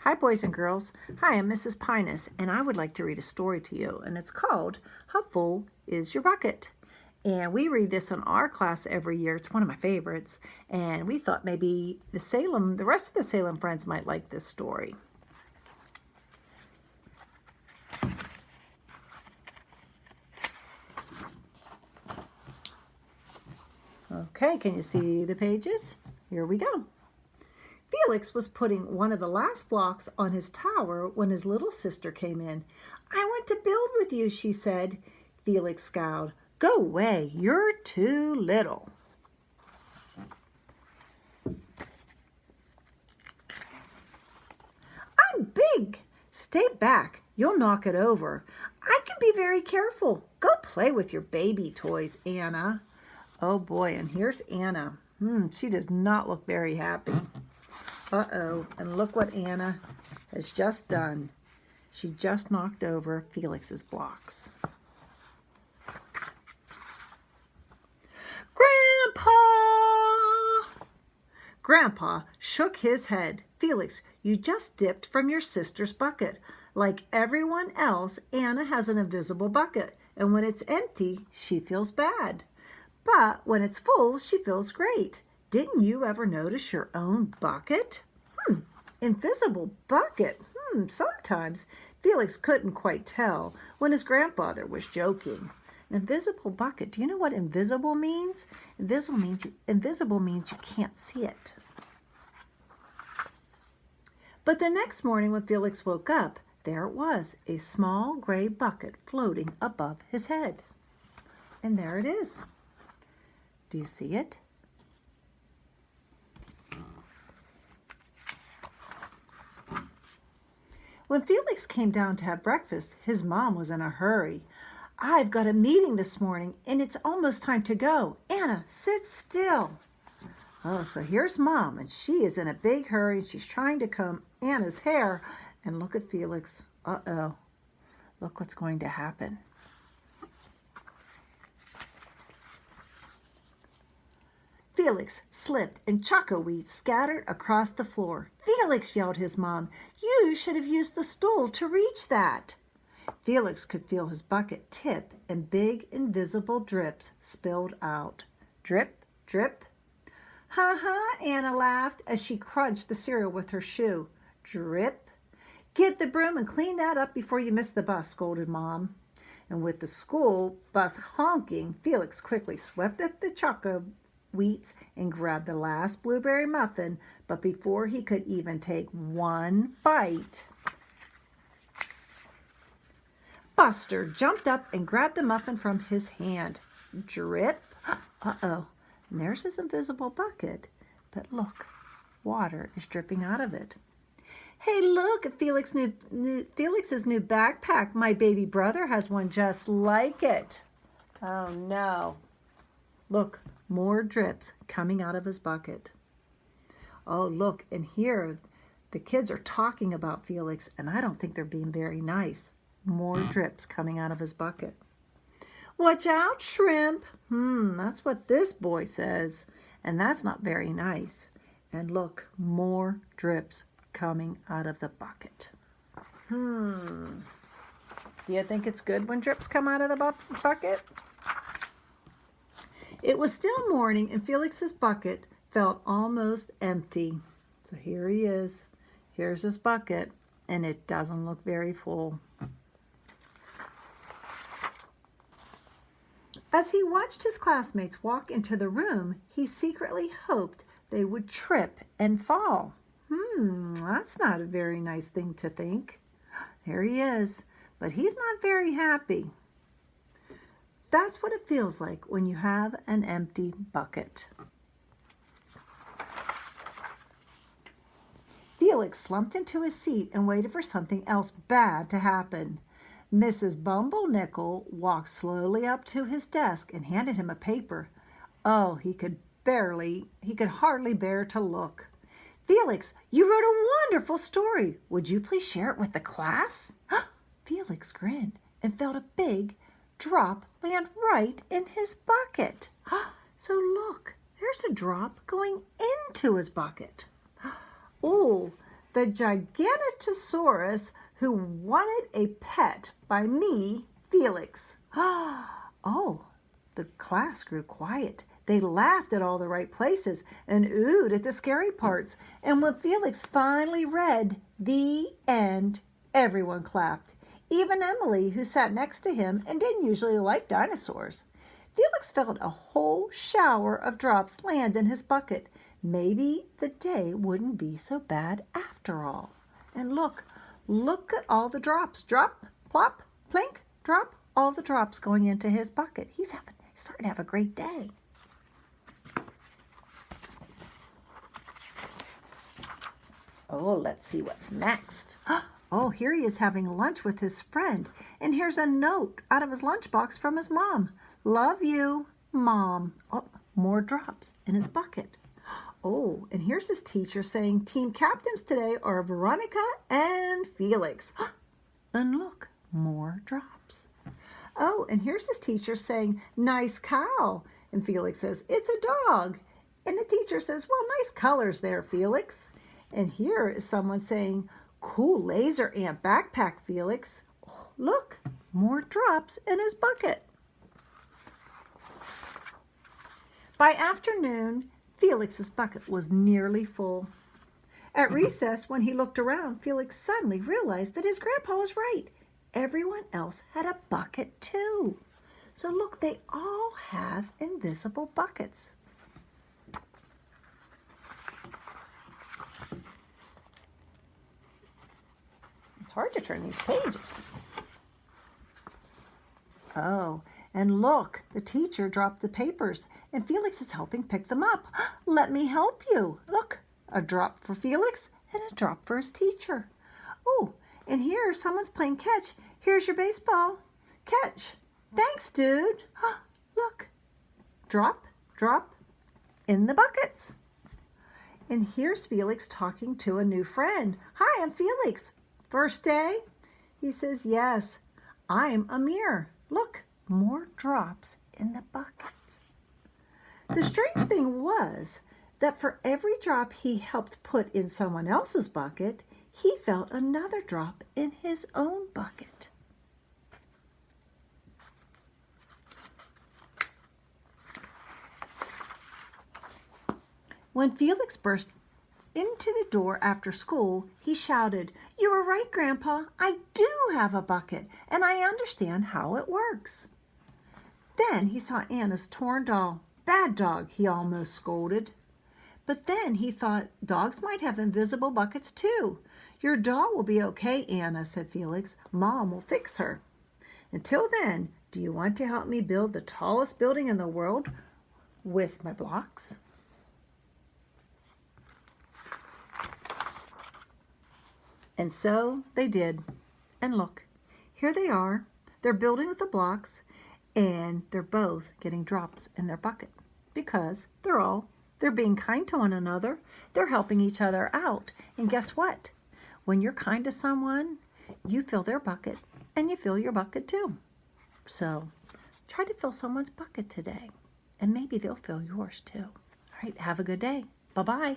Hi, boys and girls. Hi, I'm Mrs. Pynos, and I would like to read a story to you, and it's called How Full is Your Bucket? And we read this in our class every year. It's one of my favorites, and we thought maybe the rest of the Salem friends might like this story. Okay, can you see the pages? Here we go. Felix was putting one of the last blocks on his tower when his little sister came in. "I want to build with you," she said. Felix scowled. "Go away, you're too little." "I'm big. Stay back, you'll knock it over. I can be very careful. Go play with your baby toys, Anna." Oh boy, and here's Anna. She does not look very happy. Uh-oh, and look what Anna has just done. She just knocked over Felix's blocks. "Grandpa!" Grandpa shook his head. "Felix, you just dipped from your sister's bucket. Like everyone else, Anna has an invisible bucket, and when it's empty, she feels bad. But when it's full, she feels great. Didn't you ever notice your own bucket?" Invisible bucket? Sometimes Felix couldn't quite tell when his grandfather was joking. An invisible bucket. Do you know what invisible means? Invisible means you can't see it. But the next morning when Felix woke up, there it was, a small gray bucket floating above his head. And there it is. Do you see it? When Felix came down to have breakfast, his mom was in a hurry. "I've got a meeting this morning, and it's almost time to go. Anna, sit still." Oh, so here's Mom, and she is in a big hurry. She's trying to comb Anna's hair. And look at Felix. Uh-oh. Look what's going to happen. Felix slipped and choco weeds scattered across the floor. "Felix," yelled his mom, "you should have used the stool to reach that." Felix could feel his bucket tip and big invisible drips spilled out. Drip, drip. "Ha, Anna laughed as she crunched the cereal with her shoe. Drip. "Get the broom and clean that up before you miss the bus," scolded Mom. And with the school bus honking, Felix quickly swept up the choco wheats and grabbed the last blueberry muffin, but before he could even take one bite, Buster jumped up and grabbed the muffin from his hand. Drip. Uh-oh, and there's his invisible bucket, but look, water is dripping out of it. "Hey, look at Felix's new backpack. My baby brother has one just like it." Oh no. Look, more drips coming out of his bucket. Oh, look, and here the kids are talking about Felix, and I don't think they're being very nice. More drips coming out of his bucket. "Watch out, shrimp." That's what this boy says, and that's not very nice. And look, more drips coming out of the bucket. Do you think it's good when drips come out of the bucket? It was still morning, and Felix's bucket felt almost empty. So here he is. Here's his bucket, and it doesn't look very full. As he watched his classmates walk into the room, he secretly hoped they would trip and fall. That's not a very nice thing to think. There he is, but he's not very happy. That's what it feels like when you have an empty bucket. Felix slumped into his seat and waited for something else bad to happen. Mrs. Bumblenickel walked slowly up to his desk and handed him a paper. Oh, he could hardly bear to look. "Felix, you wrote a wonderful story. Would you please share it with the class?" Felix grinned and felt a big drop land right in his bucket. So look, there's a drop going into his bucket. Oh, the Giganotosaurus who wanted a pet by me, Felix. Oh, the class grew quiet. They laughed at all the right places and oohed at the scary parts. And when Felix finally read the end, everyone clapped. Even Emily, who sat next to him and didn't usually like dinosaurs. Felix felt a whole shower of drops land in his bucket. Maybe the day wouldn't be so bad after all. And look at all the drops. Drop, plop, plink, drop, all the drops going into his bucket. He's starting to have a great day. Oh, let's see what's next. Oh, here he is having lunch with his friend. And here's a note out of his lunchbox from his mom. Love you, Mom. Oh, more drops in his bucket. Oh, and here's his teacher saying team captains today are Veronica and Felix. And look, more drops. Oh, and here's his teacher saying, nice cow. And Felix says, it's a dog. And the teacher says, well, nice colors there, Felix. And here is someone saying, cool laser ant backpack, Felix. Oh, look, more drops in his bucket. By afternoon, Felix's bucket was nearly full. At recess, when he looked around, Felix suddenly realized that his grandpa was right. Everyone else had a bucket too. So look, they all have invisible buckets. It's hard to turn these pages. Oh, and look, the teacher dropped the papers, and Felix is helping pick them up. Let me help you. Look, a drop for Felix and a drop for his teacher. Oh, and here someone's playing catch. Here's your baseball. Catch. Thanks, dude. Look, drop, drop in the buckets. And here's Felix talking to a new friend. Hi, I'm Felix. First day? He says, yes, I'm Amir. Look, more drops in the bucket. The strange thing was that for every drop he helped put in someone else's bucket, he felt another drop in his own bucket. When Felix burst into the door after school, he shouted, you were right, Grandpa. I do have a bucket, and I understand how it works. Then he saw Anna's torn doll. Bad dog, he almost scolded. But then he thought dogs might have invisible buckets too. Your doll will be okay, Anna, said Felix. Mom will fix her. Until then, do you want to help me build the tallest building in the world with my blocks? And so they did. And look, here they are. They're building with the blocks, and they're both getting drops in their bucket because they're being kind to one another. They're helping each other out. And guess what? When you're kind to someone, you fill their bucket and you fill your bucket too. So try to fill someone's bucket today, and maybe they'll fill yours too. All right, have a good day. Bye-bye.